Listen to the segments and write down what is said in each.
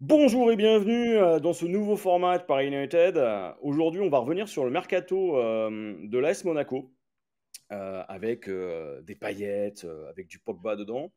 Bonjour et bienvenue dans ce nouveau format de Paris United. Aujourd'hui, on va revenir sur le mercato de l'AS Monaco avec des paillettes, avec du Pogba dedans.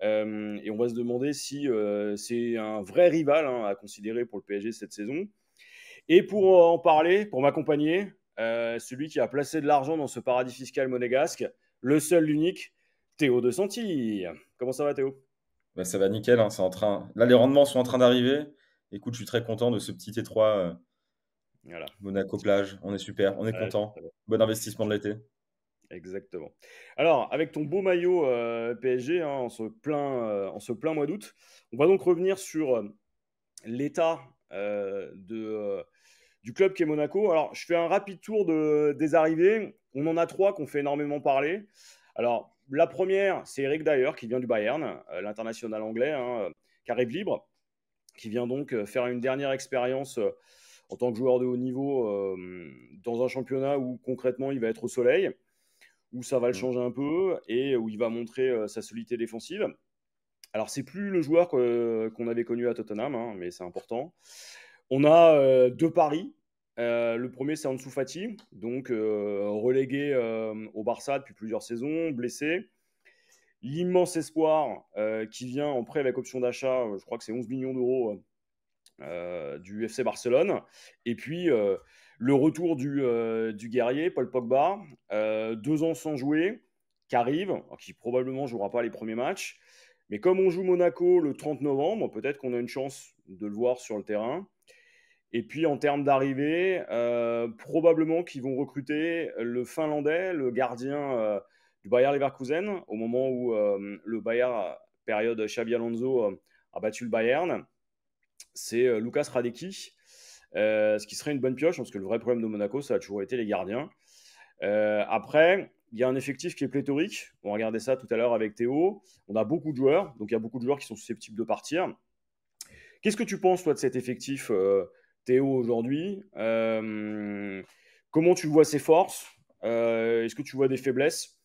Et on va se demander si c'est un vrai rival à considérer pour le PSG cette saison. Et pour en parler, pour m'accompagner, celui qui a placé de l'argent dans ce paradis fiscal monégasque, le seul, l'unique, Théo De Santi. Comment ça va, Théo? Bah, ça va nickel, hein, c'est en train là, les rendements sont en train d'arriver. Écoute, je suis très content de ce petit T3, Voilà. Monaco-Plage. On est super, on est Ouais, content. Bon investissement de l'été. exactement. Alors, avec ton beau maillot PSG, en ce plein mois d'août, on va donc revenir sur l'état du club qui est Monaco. Alors, je fais un rapide tour des arrivées. On en a trois qui ont fait énormément parler. Alors, la première, c'est Eric Dyer, qui vient du Bayern, l'international anglais, qui arrive libre, qui vient donc faire une dernière expérience en tant que joueur de haut niveau dans un championnat où concrètement il va être au soleil, où ça va le Mmh. changer un peu et où il va montrer sa solidité défensive. Alors, c'est plus le joueur qu'on avait connu à Tottenham, mais c'est important. On a deux paris. Le premier, c'est Ansu Fati, donc relégué au Barça depuis plusieurs saisons, blessé. L'immense espoir qui vient en prêt avec option d'achat, je crois que c'est 11 millions d'euros du FC Barcelone. Et puis, le retour du guerrier, Paul Pogba, 2 ans sans jouer, qui arrive, qui probablement ne jouera pas les premiers matchs. Mais comme on joue Monaco le 30 novembre, peut-être qu'on a une chance de le voir sur le terrain. Et puis en termes d'arrivée, probablement qu'ils vont recruter le Finlandais, le gardien du Bayer Leverkusen, au moment où le Bayer, période Xabi Alonso, a battu le Bayern. C'est Lucas Radecki, ce qui serait une bonne pioche, parce que le vrai problème de Monaco, ça a toujours été les gardiens. Après, il y a un effectif qui est pléthorique. On regardait ça tout à l'heure avec Théo. On a beaucoup de joueurs, donc il y a beaucoup de joueurs qui sont susceptibles de partir. Qu'est-ce que tu penses, toi, de cet effectif, Théo, aujourd'hui? Comment tu vois ses forces? Est-ce que tu vois des faiblesses?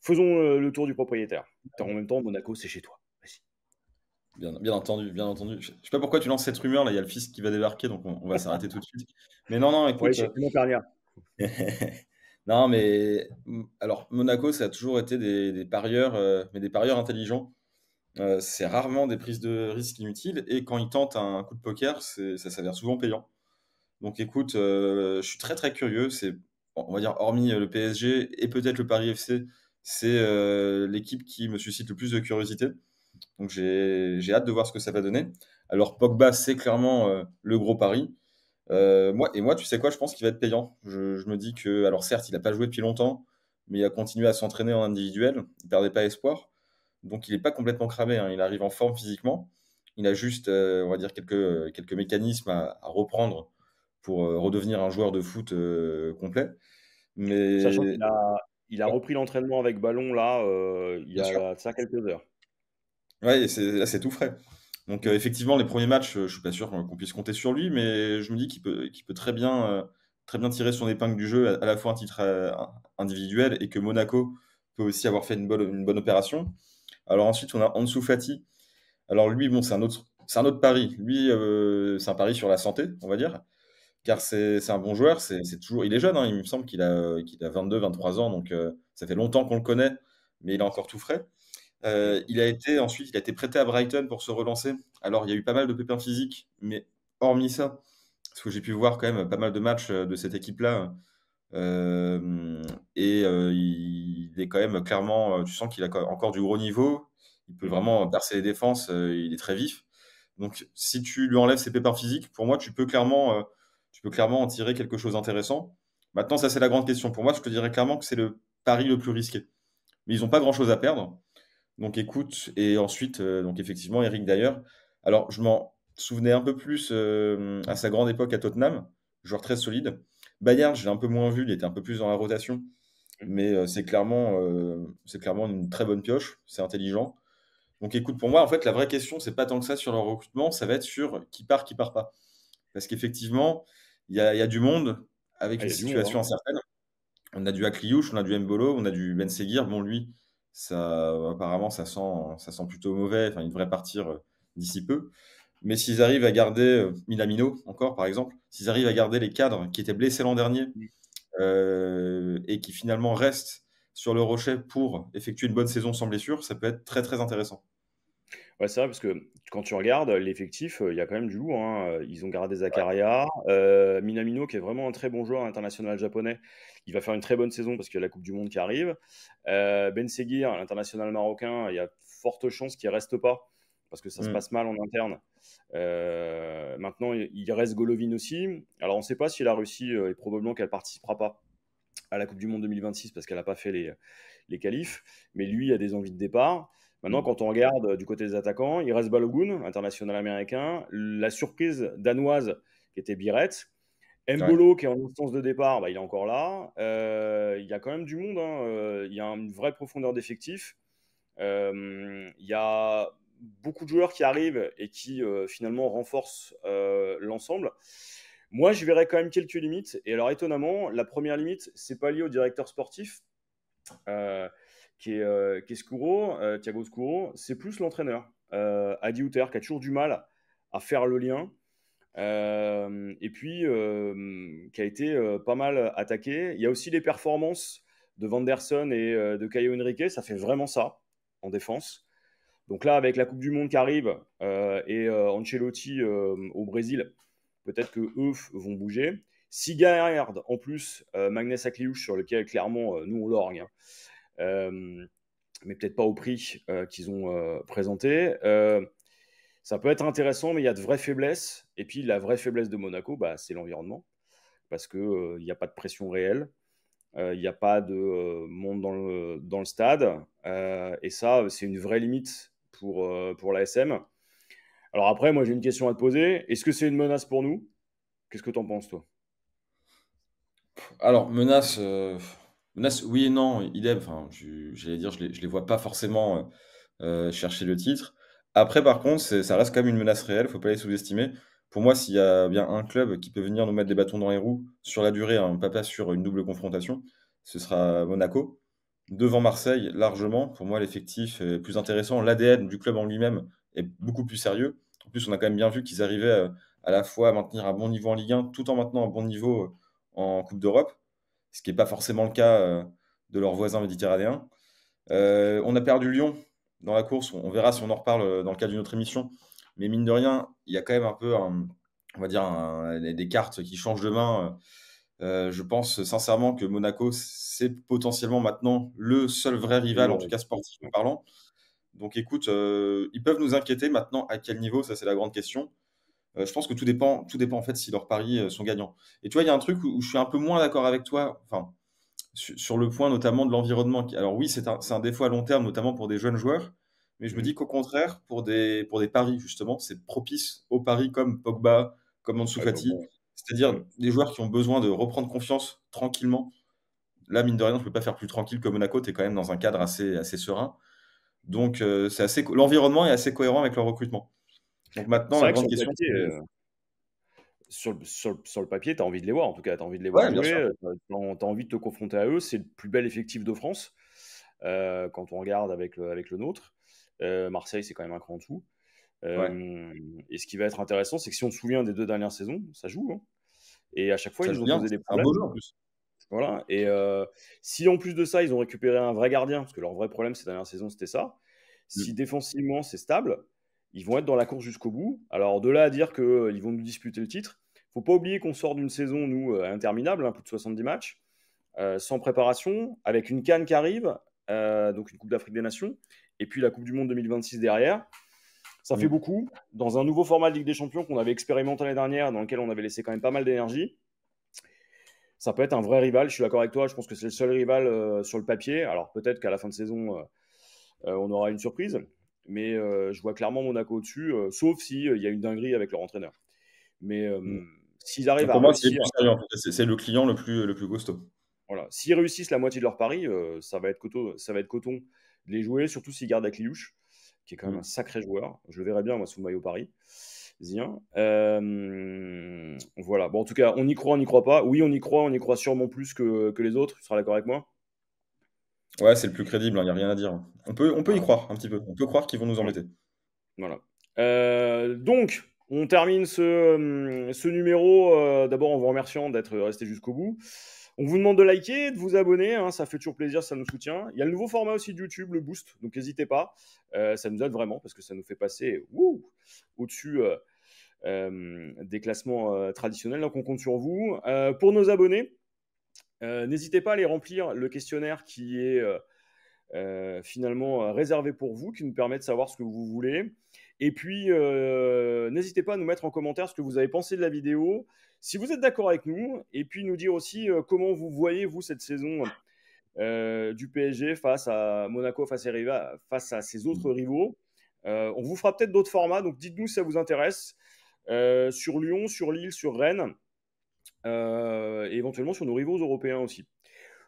Faisons le tour du propriétaire. En même temps, Monaco, c'est chez toi. Vas-y. Bien entendu, bien entendu. Je sais pas pourquoi tu lances cette rumeur là, il y a le fils qui va débarquer, donc on va s'arrêter tout de suite. Mais non, non, Ouais, écoute, chez Clément Pernia. non, mais alors Monaco, ça a toujours été des parieurs, mais des parieurs intelligents. C'est rarement des prises de risques inutiles et quand ils tentent un coup de poker, ça s'avère souvent payant. Donc écoute, je suis très, très curieux. C'est on va dire hormis, le PSG et peut-être le Paris FC, c'est, l'équipe qui me suscite le plus de curiosité. Donc j'ai hâte de voir ce que ça va donner. Alors Pogba, c'est clairement, le gros pari. Moi, tu sais quoi? Je pense qu'il va être payant. Je me dis que alors certes, il a pas joué depuis longtemps, mais il a continué à s'entraîner en individuel. Il perdait pas espoir. Donc il est pas complètement cramé, hein. Il arrive en forme physiquement. Il a juste, on va dire quelques mécanismes à reprendre pour, redevenir un joueur de foot, complet. Sachant Mais qu'il a ouais, repris l'entraînement avec ballon, là, il y bien sûr. a de ça quelques heures. Ouais et c'est tout frais. Donc, effectivement, les premiers matchs, je suis pas sûr qu'on puisse compter sur lui, mais je me dis qu'il peut très bien tirer son épingle du jeu, à la fois un titre, individuel et que Monaco peut aussi avoir fait une bonne opération. Alors ensuite, on a Ansu Fati. Alors lui, bon, c'est un autre pari. Lui, c'est un pari sur la santé, on va dire, car c'est un bon joueur. C'est toujours il est jeune, hein, il me semble qu'il a 22-23 ans, donc ça fait longtemps qu'on le connaît, mais il est encore tout frais. Mm. Il a été prêté à Brighton pour se relancer. Alors, il y a eu pas mal de pépins physiques, mais hormis ça, parce que j'ai pu voir quand même pas mal de matchs de cette équipe-là, et il est quand même clairement, tu sens qu'il a encore du gros niveau. Il peut Mm. vraiment percer les défenses, il est très vif. Donc, si tu lui enlèves ses pépins physiques, pour moi, tu peux clairement en tirer quelque chose d'intéressant. Maintenant, ça, c'est la grande question. Pour moi, je te dirais clairement que c'est le pari le plus risqué. Mais ils n'ont pas grand-chose à perdre. Donc écoute et ensuite, donc effectivement Eric Dier. Alors je m'en souvenais un peu plus, à sa grande époque à Tottenham, joueur très solide. Bayern, je l'ai un peu moins vu, il était un peu plus dans la rotation, Mm. mais c'est clairement une très bonne pioche, c'est intelligent. Donc écoute, pour moi, en fait, la vraie question, c'est pas tant que ça sur leur recrutement, ça va être sur qui part pas. Parce qu'effectivement, il y a du monde avec Ah, une il y a du monde, situation hein. incertaine. On a du Akliouche, on a du Mbolo, on a du Ben Seguir. Bon, lui, ça, apparemment, ça sent plutôt mauvais. Enfin, il devrait partir d'ici peu. Mais s'ils arrivent à garder Minamino, encore par exemple, s'ils arrivent à garder les cadres qui étaient blessés l'an dernier et qui finalement restent sur le Rocher pour effectuer une bonne saison sans blessure, ça peut être très très intéressant. Ouais, c'est vrai, parce que quand tu regardes l'effectif, il y a quand même du lourd, hein. Ils ont gardé Ouais. Zakaria, Minamino, qui est vraiment un très bon joueur international japonais. Il va faire une très bonne saison parce qu'il y a la Coupe du Monde qui arrive. Ben Seguir, l'international marocain, il y a forte chance qu'il ne reste pas parce que ça se Mm. passe mal en interne. Maintenant, il reste Golovin aussi. Alors, on ne sait pas si la Russie, et probablement qu'elle ne participera pas à la Coupe du Monde 2026 parce qu'elle n'a pas fait les qualifs, mais lui a des envies de départ. Maintenant, Mm. quand on regarde du côté des attaquants, il reste Balogun, international américain. La surprise danoise, qui était Biret. Ouais. Mbolo, qui est en instance de départ, bah, il est encore là. Il y a quand même du monde, hein. Il y a une vraie profondeur d'effectif. Il y a beaucoup de joueurs qui arrivent et qui finalement renforcent l'ensemble. Moi, je verrais quand même quelques limites. Et alors, étonnamment, la première limite, c'est pas lié au directeur sportif, euh, qui est Scuro, Thiago Scuro, c'est plus l'entraîneur, Adi Hutter, qui a toujours du mal à faire le lien. Et puis, qui a été pas mal attaqué. Il y a aussi les performances de Vanderson et de Caio Henrique, ça fait vraiment ça en défense. Donc là, avec la Coupe du Monde qui arrive et Ancelotti au Brésil, peut-être que eux vont bouger. Si garde en plus Magnès Akliouche, sur lequel clairement nous on l'orgue, hein, euh, mais peut-être pas au prix qu'ils ont présenté. Ça peut être intéressant, mais il y a de vraies faiblesses. Et puis la vraie faiblesse de Monaco, bah, c'est l'environnement, parce qu'il n'y a pas de pression réelle, il n'y a pas de monde dans le stade. Et ça, c'est une vraie limite pour l'ASM. Alors après, moi j'ai une question à te poser. Est-ce que c'est une menace pour nous? Qu'est-ce que tu en penses, toi? Alors, menace, oui et non, idem. Enfin, j'allais dire, je les vois pas forcément chercher le titre. Après, par contre, ça reste quand même une menace réelle, faut pas les sous-estimer. Pour moi, s'il y a bien un club qui peut venir nous mettre des bâtons dans les roues sur la durée, hein, pas sur une double confrontation, ce sera Monaco. Devant Marseille, largement. Pour moi, l'effectif est plus intéressant. L'ADN du club en lui-même est beaucoup plus sérieux. En plus, on a quand même bien vu qu'ils arrivaient à la fois à maintenir un bon niveau en Ligue 1 tout en maintenant un bon niveau en Coupe d'Europe, ce qui n'est pas forcément le cas de leurs voisins méditerranéens. On a perdu Lyon dans la course, on verra si on en reparle dans le cadre d'une autre émission, mais mine de rien, il y a quand même un peu, on va dire, des cartes qui changent de main. Je pense sincèrement que Monaco, c'est potentiellement maintenant le seul vrai rival, en tout cas sportivement parlant. Donc écoute, ils peuvent nous inquiéter maintenant. À quel niveau? Ça, c'est la grande question. Je pense que tout dépend en fait si leurs paris sont gagnants. Et tu vois, il y a un truc où je suis un peu moins d'accord avec toi, enfin, sur le point notamment de l'environnement. Alors oui, c'est un défaut à long terme, notamment pour des jeunes joueurs, mais je me dis Mhm. qu'au contraire, pour des paris, justement, c'est propice aux paris comme Pogba, comme Ansu Ouais, Fati, bon. c'est-à-dire Mhm. des joueurs qui ont besoin de reprendre confiance tranquillement. Là, mine de rien, je ne peux pas faire plus tranquille que Monaco, tu es quand même dans un cadre assez serein. Donc, l'environnement est assez cohérent avec leur recrutement. Donc Bah, maintenant, c'est la vrai que grande sur le question, papier, c'est... sur le papier, tu as envie de les voir, en tout cas, tu as envie de les voir Ouais, bien sûr. jouer, tu as envie de te confronter à eux. C'est le plus bel effectif de France quand on regarde avec le nôtre. Marseille, c'est quand même un cran en dessous. Ouais, Et ce qui va être intéressant, c'est que si on se souvient des 2 dernières saisons, ça joue, hein. Et à chaque fois, ils ça nous joue ont bien. posé des C'est un beau problèmes. jeu en plus. Voilà. Et si en plus de ça, ils ont récupéré un vrai gardien, parce que leur vrai problème ces dernières saisons, c'était ça. Si Mm. défensivement, c'est stable, ils vont être dans la course jusqu'au bout. Alors, de là à dire qu'ils vont nous disputer le titre, faut pas oublier qu'on sort d'une saison, nous, interminable, hein, plus de 70 matchs, sans préparation, avec une CAN qui arrive, donc une Coupe d'Afrique des Nations, et puis la Coupe du Monde 2026 derrière. Ça fait Mm. beaucoup. Dans un nouveau format de Ligue des Champions qu'on avait expérimenté l'année dernière, dans lequel on avait laissé quand même pas mal d'énergie, ça peut être un vrai rival. Je suis d'accord avec toi. Je pense que c'est le seul rival sur le papier. Alors peut-être qu'à la fin de saison, on aura une surprise. Mais je vois clairement Monaco au-dessus, sauf s'il y a une dinguerie avec leur entraîneur. Mais Mm. s'ils arrivent à Pour moi, c'est le réussir, plus sérieux, en fait. C'est le client le plus costaud. voilà, s'ils réussissent la moitié de leur pari, ça va être coton de les jouer, surtout s'ils gardent Akliouche, qui est quand même un Mm. sacré joueur. Je le verrais bien, moi, sous le maillot Paris. Zien. Voilà. Bon, en tout cas, on y croit, on n'y croit pas. Oui, on y croit sûrement plus que les autres. Tu seras d'accord avec moi? Ouais, c'est le plus crédible, il n'y a rien à dire. On peut y Voilà. croire un petit peu. On peut croire qu'ils vont nous Voilà. embêter. Voilà. Donc, On termine ce numéro d'abord en vous remerciant d'être resté jusqu'au bout. On vous demande de liker, de vous abonner, hein, ça fait toujours plaisir, ça nous soutient. Il y a le nouveau format aussi de YouTube, le Boost, donc n'hésitez pas. Ça nous aide vraiment parce que ça nous fait passer au-dessus des classements traditionnels. Donc on compte sur vous. Pour nos abonnés, n'hésitez pas à aller remplir le questionnaire qui est finalement réservé pour vous, qui nous permet de savoir ce que vous voulez. Et puis, n'hésitez pas à nous mettre en commentaire ce que vous avez pensé de la vidéo, si vous êtes d'accord avec nous, et puis nous dire aussi comment vous voyez, vous, cette saison du PSG face à Monaco, face à ses autres rivaux. On vous fera peut-être d'autres formats, donc dites-nous si ça vous intéresse, sur Lyon, sur Lille, sur Rennes, et éventuellement sur nos rivaux européens aussi.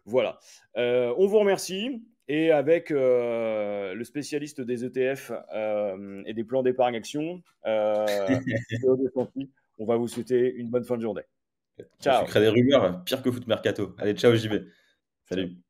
Voilà. On vous remercie. Et avec le spécialiste des ETF et des plans d'épargne action, Théo Desanti, on va vous souhaiter une bonne fin de journée. Tu Ciao. crées des rumeurs, pire que Foot Mercato. Allez, ciao JB. Ciao. Salut.